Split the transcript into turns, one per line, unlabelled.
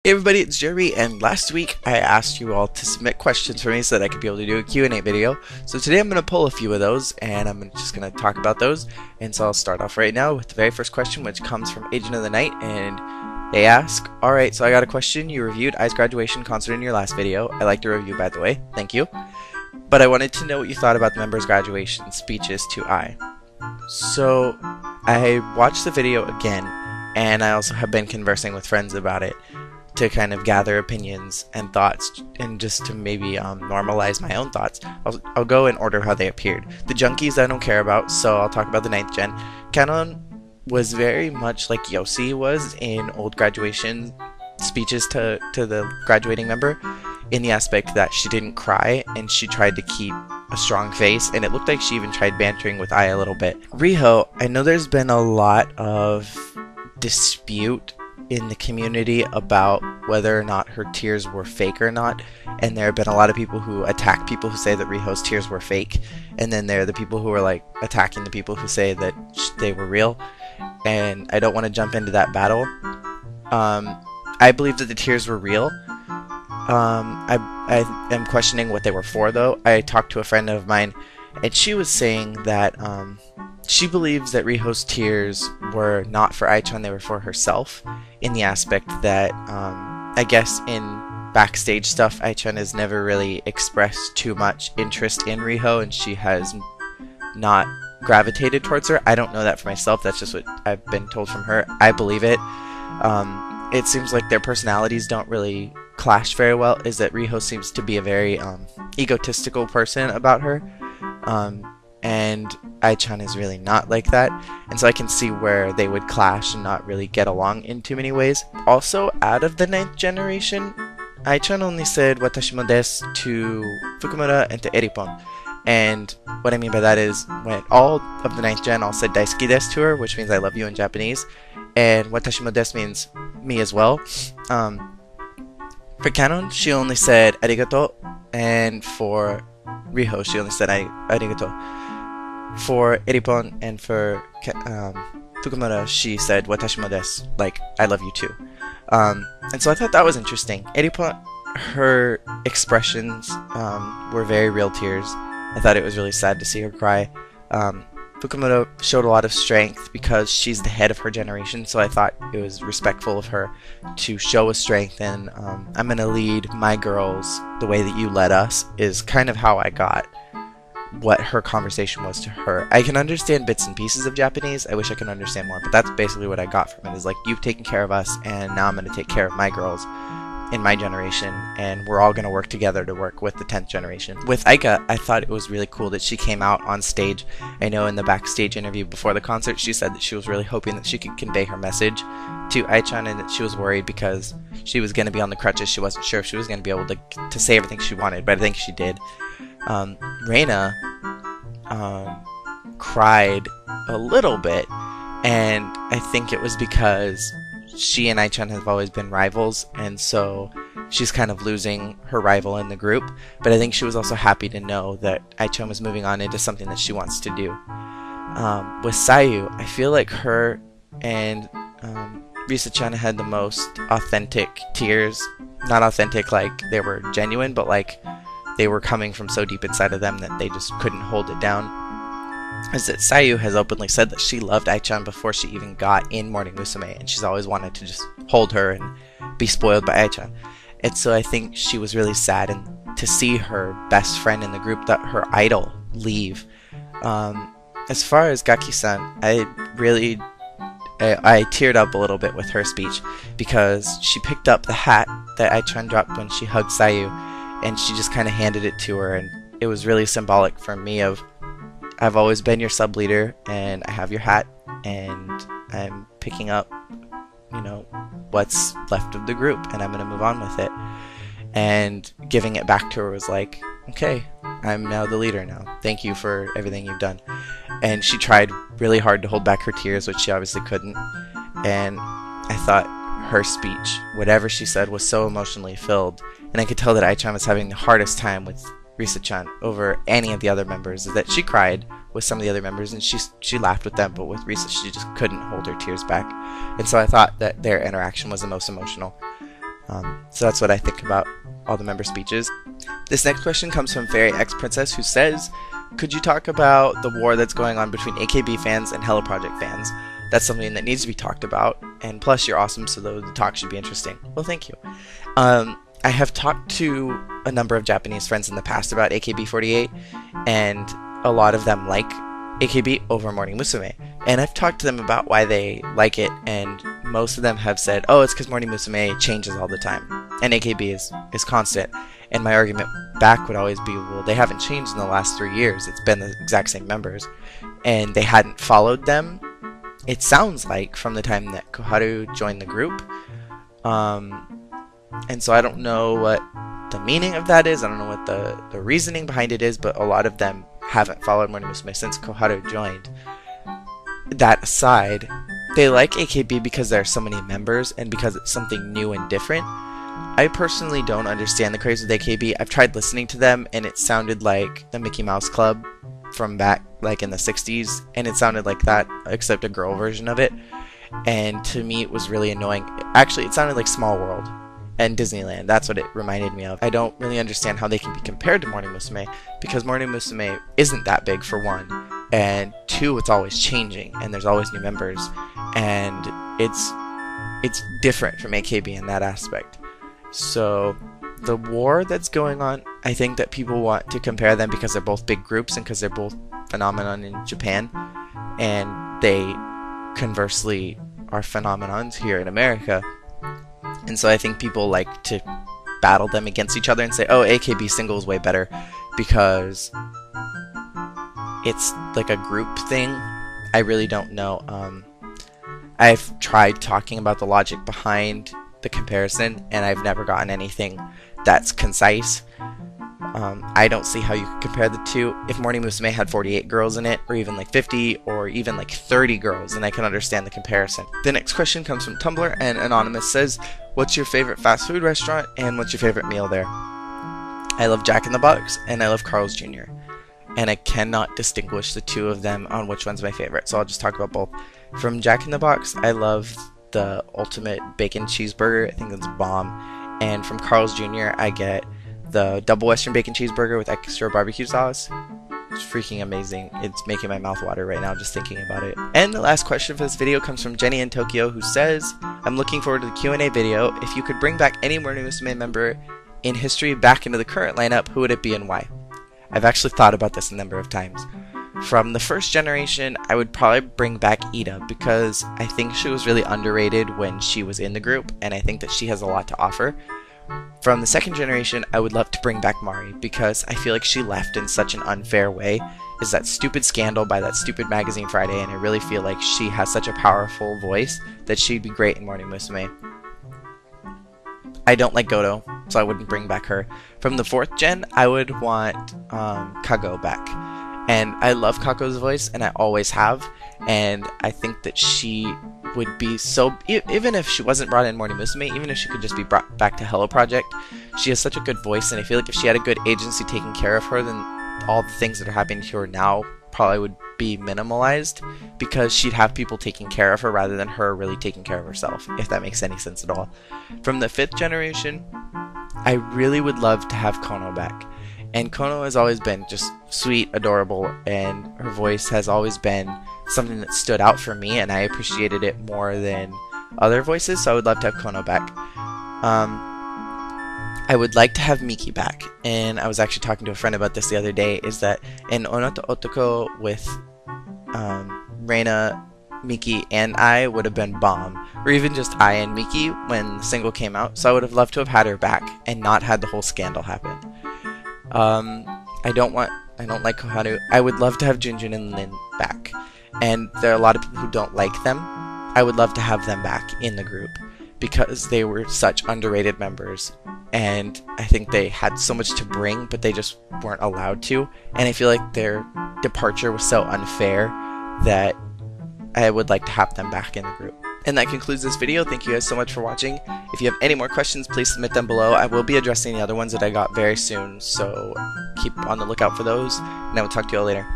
Hey everybody, it's Jeremy, and last week I asked you all to submit questions for me so that I could be able to do a Q&A video. So today I'm going to pull a few of those, and I'm just going to talk about those. And so I'll start off right now with the very first question, which comes from Agent of the Night, and they ask, alright, so I got a question. You reviewed Ai's graduation concert in your last video. I liked the review, by the way. Thank you. But I wanted to know what you thought about the members' graduation speeches to Ai. So I watched the video again, and I also have been conversing with friends about it, to kind of gather opinions and thoughts, and just to maybe normalize my own thoughts. I'll go in order how they appeared. The junkies I don't care about, so I'll talk about the 9th gen. Canon was very much like Yossi was in old graduation speeches to the graduating member, in the aspect that she didn't cry and she tried to keep a strong face, and it looked like she even tried bantering with Ai a little bit. Riho, I know there's been a lot of dispute in the community about whether or not her tears were fake or not, and there have been a lot of people who attack people who say that Riho's tears were fake, and then there are the people who are like attacking the people who say that they were real, and I don't want to jump into that battle. I believe that the tears were real. I am questioning what they were for, though. I talked to a friend of mine, and she was saying that she believes that Riho's tears were not for Ai-chan, they were for herself, in the aspect that, I guess in backstage stuff, Ai-chan has never really expressed too much interest in Riho, and she has not gravitated towards her. I don't know that for myself, that's just what I've been told from her. I believe it. It seems like their personalities don't really clash very well, is that Riho seems to be a very egotistical person about her. And Ai-chan is really not like that, and so I can see where they would clash and not really get along in too many ways. Also, out of the 9th generation, Ai-chan only said "watashi mo desu" to Fukumura and to Eripon, and what I mean by that is when all of the 9th gen all said "daisuki desu" to her, which means I love you in Japanese, and "watashi mo desu" means me as well. For Canon, she only said "arigato," and for Riho, she only said "arigato." For Eripon and for Fukumura, she said "watashi mo desu," like I love you too. And so I thought that was interesting. Eripon, her expressions were very real tears. I thought it was really sad to see her cry. Fukumura showed a lot of strength because she's the head of her generation, so I thought it was respectful of her to show a strength, and I'm gonna lead my girls the way that you led us, is kind of how I got what her conversation was to her. I can understand bits and pieces of Japanese, I wish I could understand more, but that's basically what I got from it, is like, you've taken care of us, and now I'm going to take care of my girls in my generation, and we're all going to work together to work with the 10th generation. With Aika, I thought it was really cool that she came out on stage. I know in the backstage interview before the concert, she said that she was really hoping that she could convey her message to Ai-chan, and that she was worried because she was going to be on the crutches. She wasn't sure if she was going to be able to say everything she wanted, but I think she did. Reina cried a little bit, and I think it was because she and Ai-chan have always been rivals, and so she's kind of losing her rival in the group, but I think she was also happy to know that Ai-chan was moving on into something that she wants to do. With Sayu, I feel like her and Risa-chan had the most authentic tears. Not authentic like they were genuine, but like they were coming from so deep inside of them that they just couldn't hold it down. Is that Sayu has openly said that she loved Ai-chan before she even got in Morning Musume, and she's always wanted to just hold her and be spoiled by Ai-chan. And so I think she was really sad and to see her best friend in the group, that her idol, leave. As far as Gaki-san, I teared up a little bit with her speech, because she picked up the hat that Ai-chan dropped when she hugged Sayu, and she just kind of handed it to her, and it was really symbolic for me of, I've always been your sub leader, and I have your hat, and I'm picking up, you know, what's left of the group, and I'm gonna move on with it. And giving it back to her was like, okay, I'm now the leader now. Thank you for everything you've done. And she tried really hard to hold back her tears, which she obviously couldn't. And I thought her speech, whatever she said, was so emotionally filled, and I could tell that Ai-chan was having the hardest time with Risa-chan over any of the other members, that she cried with some of the other members and she laughed with them, but with Risa she just couldn't hold her tears back, and so I thought that their interaction was the most emotional. So that's what I think about all the member speeches. This next question comes from Fairy X Princess, who says, could you talk about the war that's going on between AKB fans and Hello Project fans? That's something that needs to be talked about, and plus you're awesome, so the talk should be interesting. Well, thank you. I have talked to a number of Japanese friends in the past about AKB48, and a lot of them like AKB over Morning Musume. And I've talked to them about why they like it, and most of them have said, oh, it's because Morning Musume changes all the time, and AKB is constant. And my argument back would always be, well, they haven't changed in the last 3 years. It's been the exact same members. And they hadn't followed them, it sounds like, from the time that Koharu joined the group. And so I don't know what the meaning of that is. I don't know what the reasoning behind it is, but a lot of them haven't followed Morning Musume since Koharu joined. That aside, they like AKB because there are so many members and because it's something new and different. I personally don't understand the craze with AKB. I've tried listening to them and it sounded like the Mickey Mouse Club from back like in the 60s, and it sounded like that except a girl version of it, and to me it was really annoying. Actually, it sounded like Small World and Disneyland. That's what it reminded me of. I don't really understand how they can be compared to Morning Musume, because Morning Musume isn't that big, for one, and two, it's always changing and there's always new members, and it's different from AKB in that aspect. So the war that's going on, I think that people want to compare them because they're both big groups and because they're both phenomenon in Japan, and they conversely are phenomenons here in America. And so I think people like to battle them against each other and say, oh, AKB single is way better because it's like a group thing. I really don't know. I've tried talking about the logic behind the comparison, and I've never gotten anything that's concise. I don't see how you could compare the two. If Morning Musume had 48 girls in it, or even like 50, or even like 30 girls, then I can understand the comparison. The next question comes from Tumblr, and Anonymous says, what's your favorite fast food restaurant, and what's your favorite meal there? I love Jack in the Box, and I love Carl's Jr., and I cannot distinguish the two of them on which one's my favorite, so I'll just talk about both. From Jack in the Box, I love the ultimate bacon cheeseburger. I think that's bomb. And from Carl's Jr., I get the double western bacon cheeseburger with extra barbecue sauce. It's freaking amazing. It's making my mouth water right now just thinking about it. And the last question for this video comes from Jenny in Tokyo, who says, I'm looking forward to the Q&A video. If you could bring back any Morning Musume member in history back into the current lineup, who would it be and why? I've actually thought about this a number of times. From the first generation, I would probably bring back Ida, because I think she was really underrated when she was in the group, and I think that she has a lot to offer. From the second generation, I would love to bring back Mari, because I feel like she left in such an unfair way. Is that stupid scandal by that stupid magazine Friday, and I really feel like she has such a powerful voice that she'd be great in Morning Musume. I don't like Goto, so I wouldn't bring back her. From the fourth gen, I would want Kago back. And I love Kako's voice, and I always have, and I think that she would be so, even if she wasn't brought in Morning Musume, even if she could just be brought back to Hello Project, she has such a good voice, and I feel like if she had a good agency taking care of her, then all the things that are happening to her now probably would be minimalized, because she'd have people taking care of her rather than her really taking care of herself, if that makes any sense at all. From the fifth generation, I really would love to have Kono back. And Kono has always been just sweet, adorable, and her voice has always been something that stood out for me, and I appreciated it more than other voices, so I would love to have Kono back. I would like to have Miki back, and I was actually talking to a friend about this the other day, is that in Onoto Otoko with Reina, Miki, and I would have been bomb, or even just I and Miki when the single came out, so I would have loved to have had her back and not had the whole scandal happen. I don't like Koharu. I would love to have Junjun and Lin back, and there are a lot of people who don't like them. I would love to have them back in the group, because they were such underrated members, and I think they had so much to bring, but they just weren't allowed to, and I feel like their departure was so unfair that I would like to have them back in the group. And that concludes this video. Thank you guys so much for watching. If you have any more questions, please submit them below. I will be addressing the other ones that I got very soon, so keep on the lookout for those, and I will talk to you all later.